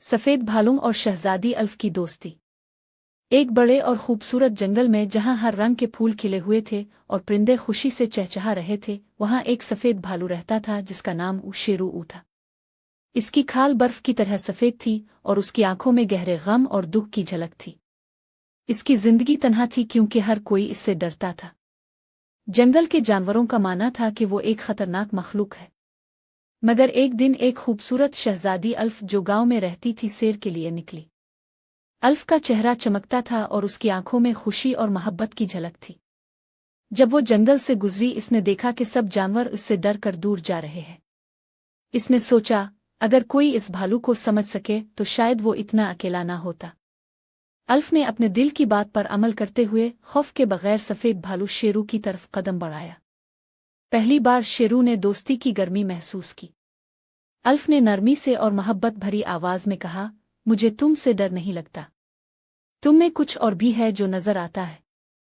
سفید بھالوں اور شہزادی الف کی دوستی۔ ایک بڑے اور خوبصورت جنگل میں جہاں ہر رنگ کے پھول کھلے ہوئے تھے اور پرندے خوشی سے چہچہا رہے تھے، وہاں ایک سفید بھالو رہتا تھا جس کا نام شیرو تھا۔ اس کی کھال برف کی طرح سفید تھی اور اس کی آنکھوں میں گہرے غم اور دکھ کی جھلک تھی۔ اس کی زندگی تنہا تھی کیونکہ ہر کوئی اس سے ڈرتا تھا۔ جنگل کے جانوروں کا ماننا تھا کہ وہ ایک خطرناک مخلوق ہے، مگر ایک دن ایک خوبصورت شہزادی الف جو گاؤں میں رہتی تھی سیر کے لیے نکلی۔ الف کا چہرہ چمکتا تھا اور اس کی آنکھوں میں خوشی اور محبت کی جھلک تھی۔ جب وہ جنگل سے گزری، اس نے دیکھا کہ سب جانور اس سے ڈر کر دور جا رہے ہیں۔ اس نے سوچا، اگر کوئی اس بھالو کو سمجھ سکے تو شاید وہ اتنا اکیلا نہ ہوتا۔ الف نے اپنے دل کی بات پر عمل کرتے ہوئے خوف کے بغیر سفید بھالو شیرو کی طرف قدم بڑھایا۔ پہلی بار شیرو نے دوستی کی گرمی محسوس کی۔ الف نے نرمی سے اور محبت بھری آواز میں کہا، مجھے تم سے ڈر نہیں لگتا، تم میں کچھ اور بھی ہے جو نظر آتا ہے۔